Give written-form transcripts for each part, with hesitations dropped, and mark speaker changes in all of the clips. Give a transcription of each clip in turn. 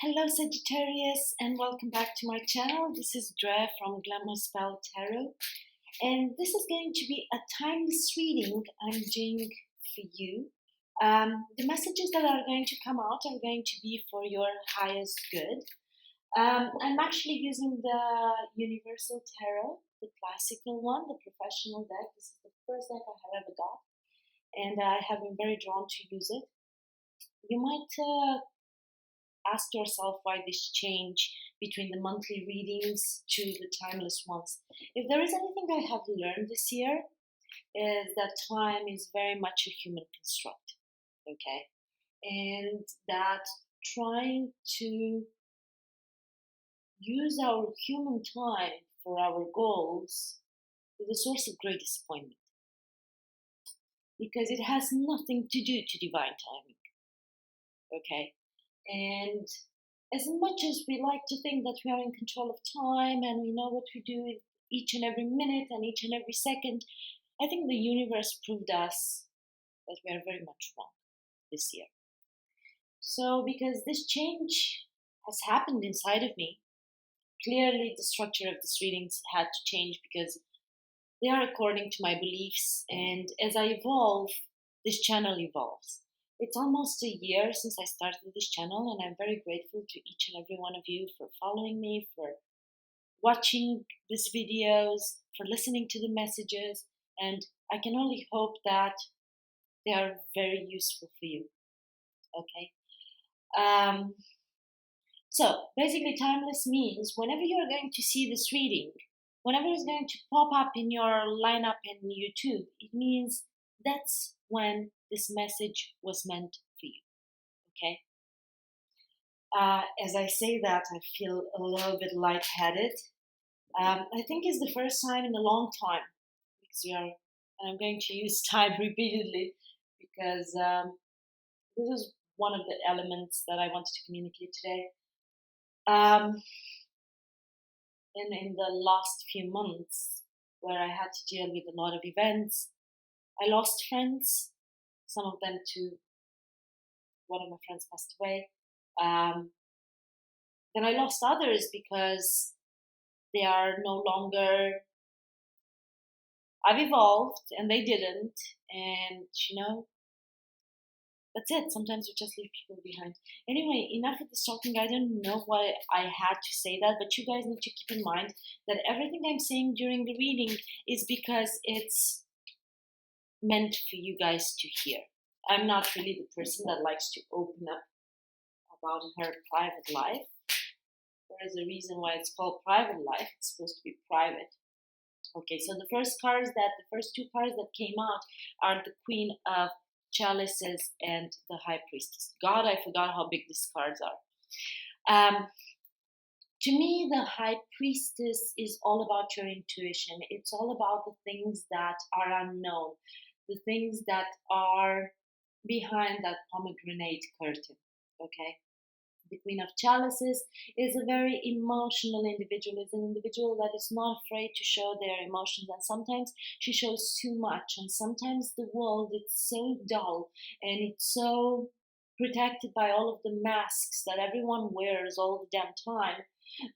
Speaker 1: Hello Sagittarius and welcome back to my channel. This is Dre from Glamour Spell Tarot, and this is going to be a timeless reading I'm doing for you. The messages that are going to come out are going to be for your highest good. I'm actually using the Universal Tarot, the classical one, the professional deck. This is the first deck I have ever got, and I have been very drawn to use it. You might ask yourself why this change between the monthly readings to the timeless ones. If there is anything I have learned this year, is that time is very much a human construct, okay? And that trying to use our human time for our goals is a source of great disappointment because it has nothing to do to divine timing, okay? And as much as we like to think that we are in control of time and we know what we do with each and every minute and each and every second, I think the universe proved us that we are very much wrong this year. So, because this change has happened inside of me, clearly the structure of these readings had to change because they are according to my beliefs, and as I evolve, this channel evolves. It's almost a year since I started this channel, and I'm very grateful to each and every one of you for following me, for watching these videos, for listening to the messages, and I can only hope that they are very useful for you. Okay. So basically, timeless means whenever you are going to see this reading, whenever it's going to pop up in your lineup in YouTube, it means that's when this message was meant for you. Okay. As I say that, I feel a little bit lightheaded. I think it's the first time in a long time because I'm going to use time repeatedly because this is one of the elements that I wanted to communicate today. In the last few months, where I had to deal with a lot of events, I lost friends. Some of them to one of my friends passed away. Then I lost others because they are no longer. I've evolved and they didn't, and that's it. Sometimes we just leave people behind. Anyway, enough of this talking. I don't know why I had to say that, but you guys need to keep in mind that everything I'm saying during the reading is because it's meant for you guys to hear. I'm not really the person that likes to open up about her private life. There is a reason why it's called private life. It's supposed to be private. Okay, so the first two cards that came out are the Queen of Chalices and the High Priestess. God, I forgot how big these cards are. To me, the High Priestess is all about your intuition. It's all about the things that are unknown, the things that are behind that pomegranate curtain. Okay? The Queen of Chalices is a very emotional individual. It's an individual that is not afraid to show their emotions, and sometimes she shows too much, and sometimes the world is so dull and it's so protected by all of the masks that everyone wears all the damn time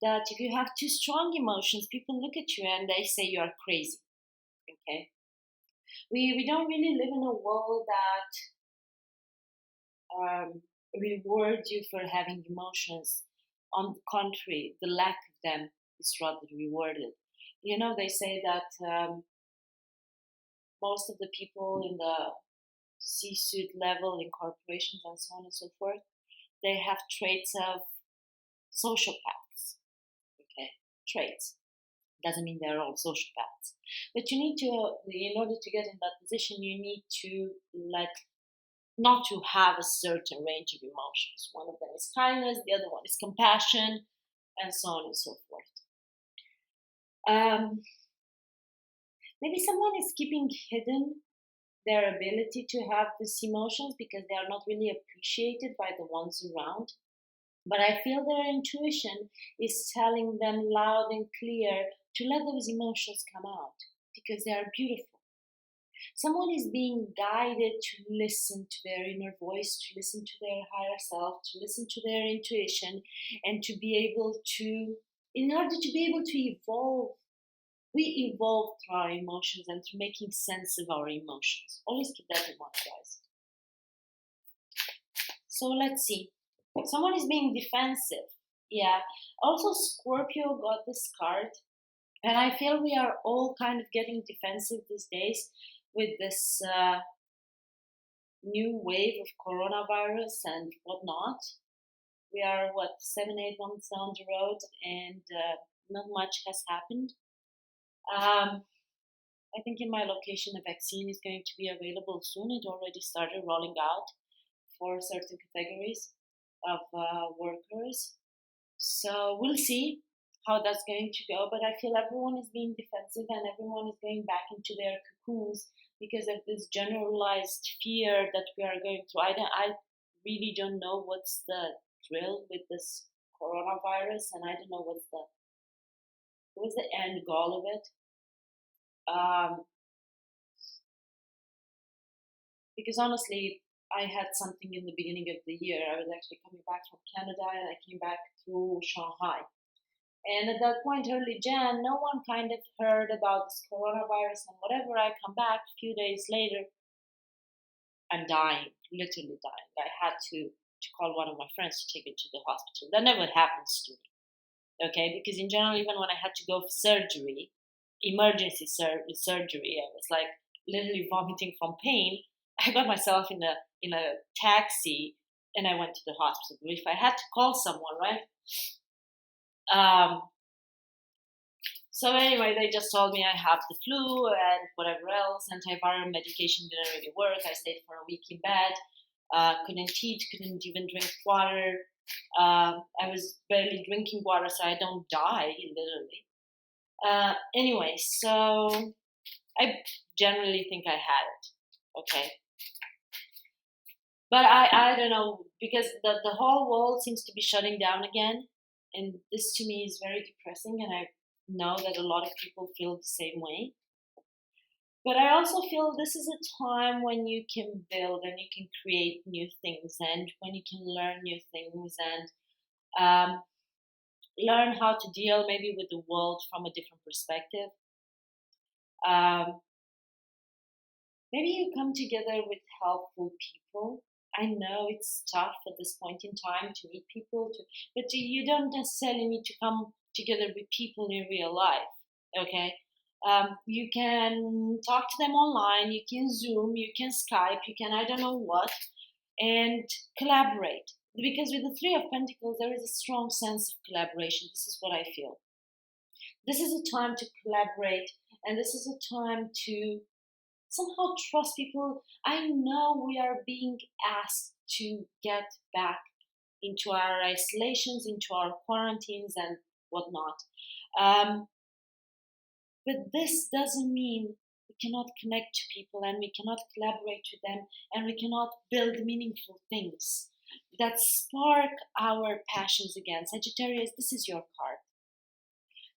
Speaker 1: that if you have too strong emotions, people look at you and they say you are crazy. Okay? We don't really live in a world that reward you for having emotions. On the contrary, the lack of them is rather rewarded. They say that most of the people in the C-suite level in corporations and so on and so forth, they have traits of sociopaths. Okay, traits. Doesn't mean they're all sociopaths. But you need to, in order to get in that position, you need to not to have a certain range of emotions. One of them is kindness, the other one is compassion, and so on and so forth. Maybe someone is keeping hidden their ability to have these emotions because they are not really appreciated by the ones around. But I feel their intuition is telling them loud and clear to let those emotions come out because they are beautiful. Someone is being guided to listen to their inner voice, to listen to their higher self, to listen to their intuition, and to be able to, in order to be able to evolve. We evolve through our emotions and through making sense of our emotions. Always keep that in mind, guys. So let's see. Someone is being defensive. Yeah. Also, Scorpio got this card. And I feel we are all kind of getting defensive these days with this new wave of coronavirus and whatnot. We are, 7, 8 months down the road, and not much has happened. I think in my location, the vaccine is going to be available soon. It already started rolling out for certain categories of workers. So we'll see how that's going to go. But I feel everyone is being defensive and everyone is going back into their cocoons because of this generalized fear that we are going through. I really don't know what's the drill with this coronavirus, and I don't know what's the end goal of it. Because honestly, I had something in the beginning of the year. I was actually coming back from Canada and I came back through Shanghai. And at that point, early Jan, no one kind of heard about this coronavirus and whatever. I come back a few days later, I'm dying, literally dying. I had to call one of my friends to take me to the hospital. That never happens to me, okay? Because in general, even when I had to go for surgery, emergency surgery, I was like literally vomiting from pain. I got myself in a taxi and I went to the hospital. If I had to call someone, right? So anyway, they just told me I have the flu and whatever else. Antiviral medication didn't really work. I stayed for a week in bed. Couldn't eat, couldn't even drink water. I was barely drinking water so I don't die, literally. Anyway, so I generally think I had it, okay? But I don't know, because the whole world seems to be shutting down again. And this to me is very depressing, and I know that a lot of people feel the same way. But I also feel this is a time when you can build and you can create new things, and when you can learn new things and learn how to deal maybe with the world from a different perspective. Maybe you come together with helpful people. I know it's tough at this point in time to meet people, but you don't necessarily need to come together with people in real life, okay? You can talk to them online, you can Zoom, you can Skype, you can I don't know what, and collaborate. Because with the Three of Pentacles, there is a strong sense of collaboration. This is what I feel. This is a time to collaborate, and this is a time to somehow trust people. I know we are being asked to get back into our isolations, into our quarantines and whatnot. But this doesn't mean we cannot connect to people and we cannot collaborate with them and we cannot build meaningful things that spark our passions again. Sagittarius, this is your card.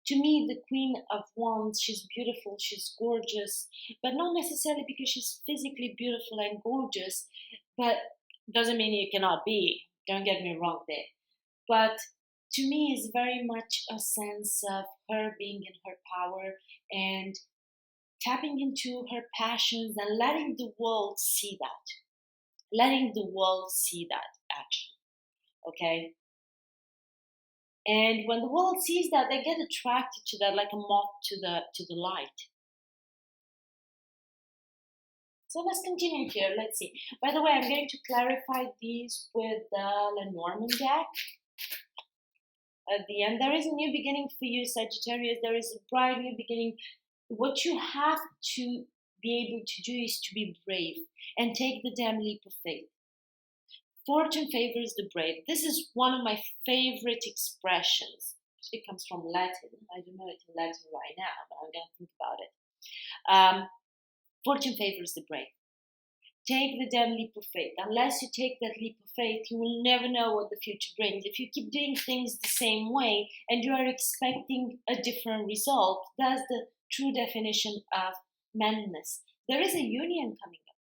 Speaker 1: To me, the Queen of Wands, she's beautiful, she's gorgeous, but not necessarily because she's physically beautiful and gorgeous, but doesn't mean you cannot be. Don't get me wrong there. But to me, it's very much a sense of her being in her power and tapping into her passions and letting the world see that. Letting the world see that, actually. Okay? And when the world sees that, they get attracted to that like a moth to the light. So let's continue here. Let's see. By the way, I'm going to clarify these with the Lenormand deck. At the end, there is a new beginning for you, Sagittarius. There is a bright new beginning. What you have to be able to do is to be brave and take the damn leap of faith. Fortune favors the brave. This is one of my favorite expressions. It comes from Latin. I don't know it in Latin right now, but I'm going to think about it. Fortune favors the brave. Take the damn leap of faith. Unless you take that leap of faith, you will never know what the future brings. If you keep doing things the same way and you are expecting a different result, that's the true definition of madness. There is a union coming up.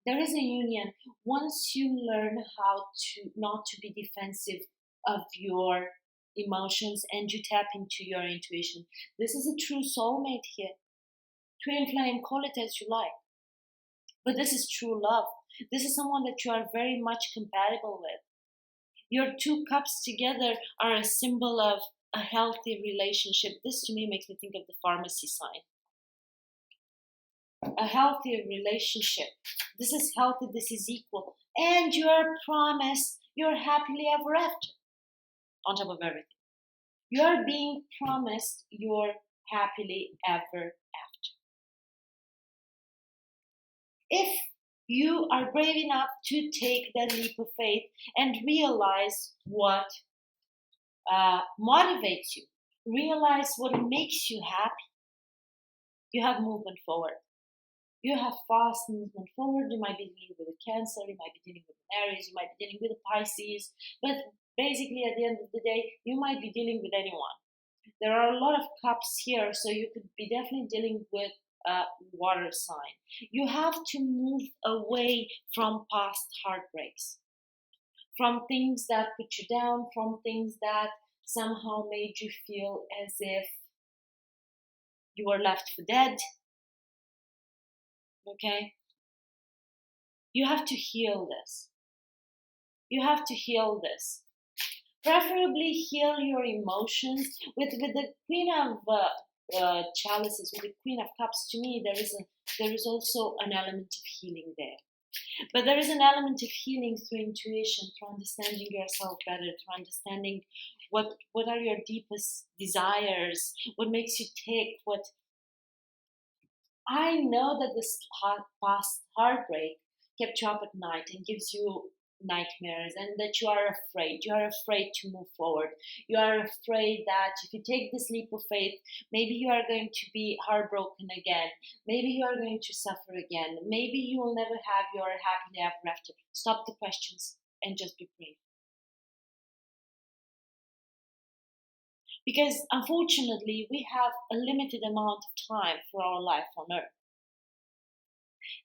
Speaker 1: There is a union once you learn how to not to be defensive of your emotions and you tap into your intuition. This is a true soulmate here. Twin flame, call it as you like. But this is true love. This is someone that you are very much compatible with. Your two cups together are a symbol of a healthy relationship. This to me makes me think of the pharmacy sign. A healthy relationship. This is healthy, this is equal. And you are promised you're happily ever after. On top of everything. You are being promised you're happily ever after. If you are brave enough to take that leap of faith and realize what motivates you, realize what makes you happy, you have movement forward. You have fast movement forward. You might be dealing with a Cancer, you might be dealing with an Aries, you might be dealing with a Pisces, but basically at the end of the day, you might be dealing with anyone. There are a lot of cups here, so you could be definitely dealing with a water sign. You have to move away from past heartbreaks, from things that put you down, from things that somehow made you feel as if you were left for dead. Okay? You have to heal this. You have to heal this. Preferably heal your emotions with the Queen of Chalices, with the Queen of Cups. To me, there is also an element of healing there. But there is an element of healing through intuition, through understanding yourself better, through understanding what are your deepest desires, what makes you tick, what. I know that this past heartbreak kept you up at night and gives you nightmares, and that you are afraid to move forward. You are afraid that if you take this leap of faith, maybe you are going to be heartbroken again, maybe you are going to suffer again, maybe you will never have your happily ever after. Stop the questions and just be brave. Because unfortunately, we have a limited amount of time for our life on earth.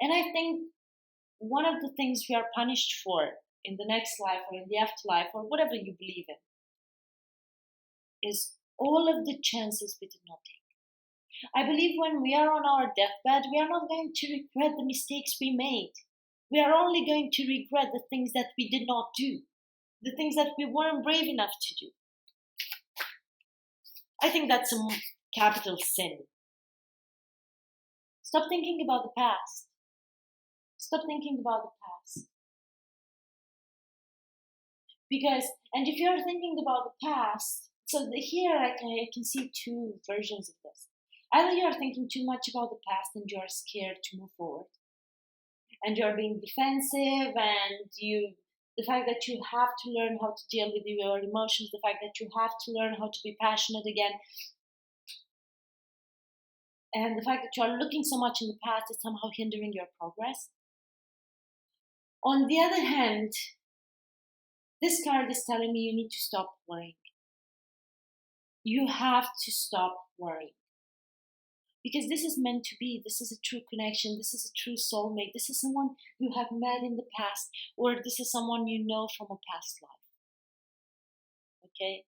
Speaker 1: And I think one of the things we are punished for in the next life or in the afterlife or whatever you believe in is all of the chances we did not take. I believe when we are on our deathbed, we are not going to regret the mistakes we made. We are only going to regret the things that we did not do, the things that we weren't brave enough to do. I think that's a capital sin. Stop thinking about the past. Stop thinking about the past. Because, and if you're thinking about the past, so here I can see two versions of this. Either you're thinking too much about the past and you're scared to move forward, and you're being defensive, and the fact that you have to learn how to deal with your emotions, the fact that you have to learn how to be passionate again, and the fact that you are looking so much in the past is somehow hindering your progress. On the other hand, this card is telling me you need to stop worrying. You have to stop worrying. Because this is meant to be. This is a true connection. This is a true soulmate. This is someone you have met in the past, or this is someone you know from a past life. Okay?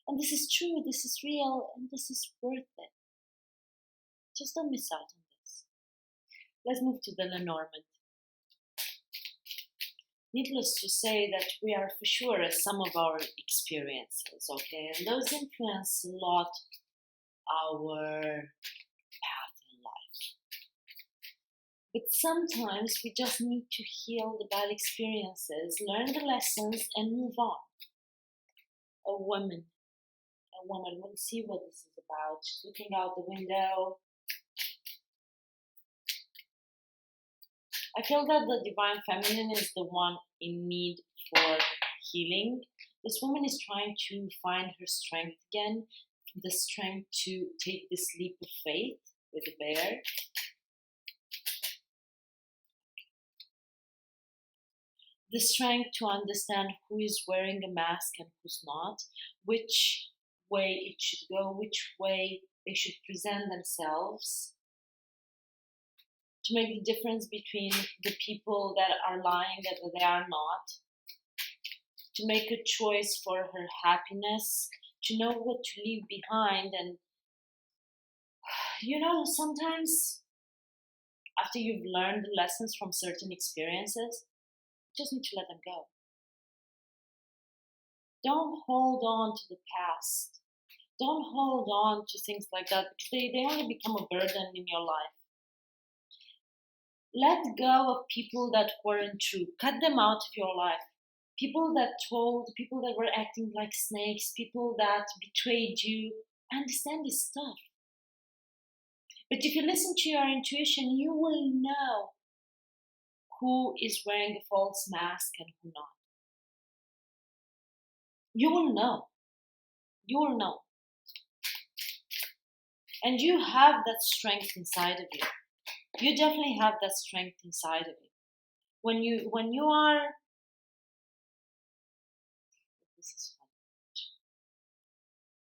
Speaker 1: And this is true, this is real, and this is worth it. Just don't miss out on this. Let's move to the Lenormand. Needless to say that we are for sure some of our experiences, okay? And those influence a lot our path in life. But sometimes we just need to heal the bad experiences, learn the lessons, and move on. A woman, we'll see what this is about. She's looking out the window. I feel that the Divine Feminine is the one in need for healing. This woman is trying to find her strength again, the strength to take this leap of faith with the bear. The strength to understand who is wearing a mask and who's not, which way it should go, which way they should present themselves. to make the difference between the people that are lying that they are not, to make a choice for her happiness, to know what to leave behind. And sometimes after you've learned the lessons from certain experiences, you just need to let them go. Don't hold on to the past. Don't hold on to things like that, because they only become a burden in your life. Let go of people that weren't true. Cut them out of your life. People that were acting like snakes, people that betrayed you. I understand this stuff. But if you listen to your intuition, you will know who is wearing a false mask and who not. You will know. You will know. And you have that strength inside of you. You definitely have that strength inside of you. When you are, this is fun.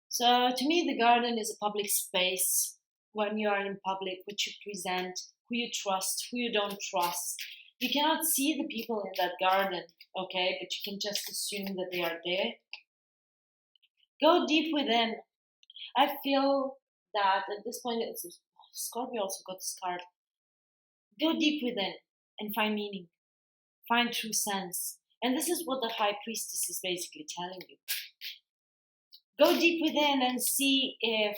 Speaker 1: So to me, the garden is a public space. When you are in public, what you present, who you trust, who you don't trust. You cannot see the people in that garden, okay? But you can just assume that they are there. Go deep within. I feel that at this point, Scorpio also got this card. Go deep within and find meaning. Find true sense. And this is what the High Priestess is basically telling you. Go deep within and see if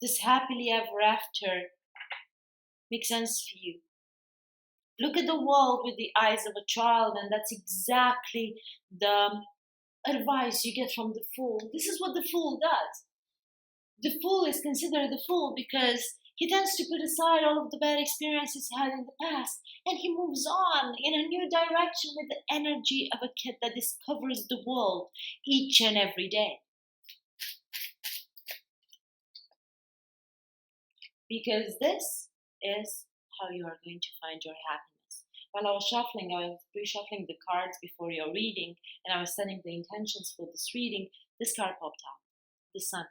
Speaker 1: this happily ever after makes sense for you. Look at the world with the eyes of a child, and that's exactly the advice you get from the Fool. This is what the Fool does. The Fool is considered the Fool because he tends to put aside all of the bad experiences he had in the past, and he moves on in a new direction with the energy of a kid that discovers the world each and every day. Because this is how you are going to find your happiness. While I was reshuffling the cards before your reading, and I was setting the intentions for this reading, this card popped out, the Sun.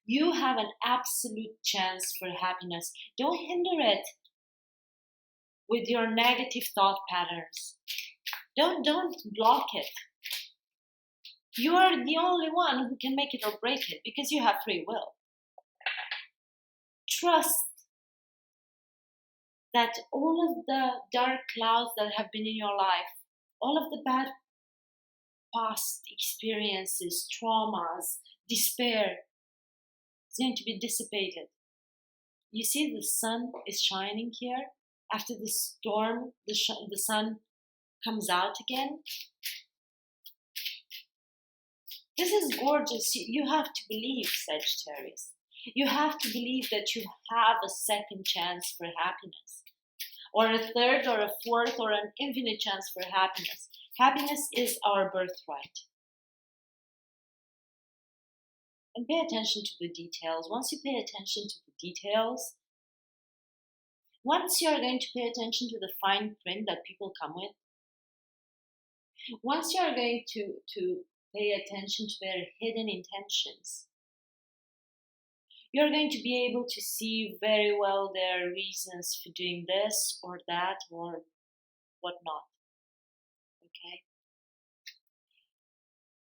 Speaker 1: You have an absolute chance for happiness. Don't hinder it with your negative thought patterns. Don't block it. You are the only one who can make it or break it because you have free will. Trust that all of the dark clouds that have been in your life, all of the bad past experiences, traumas, despair, is going to be dissipated. You see, the sun is shining here. After the storm, the sun comes out again. This is gorgeous. You have to believe, Sagittarius. You have to believe that you have a second chance for happiness, or a third, or a fourth, or an infinite chance for happiness. Happiness is our birthright. And pay attention to the details. Once you pay attention to the details, once you are going to pay attention to the fine print that people come with, once you are going to pay attention to their hidden intentions, you're going to be able to see very well their reasons for doing this or that or whatnot.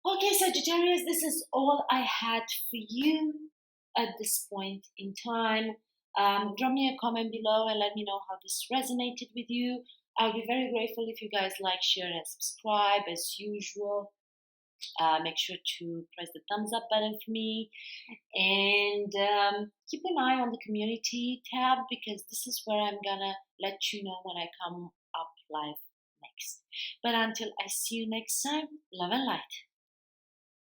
Speaker 1: Okay, Sagittarius, this is all I had for you at this point in time. Drop me a comment below and let me know how this resonated with you. I'll be very grateful if you guys like, share, and subscribe as usual. Make sure to press the thumbs up button for me, and keep an eye on the community tab, because this is where I'm gonna let you know when I come up live next. But until I see you next time, love and light.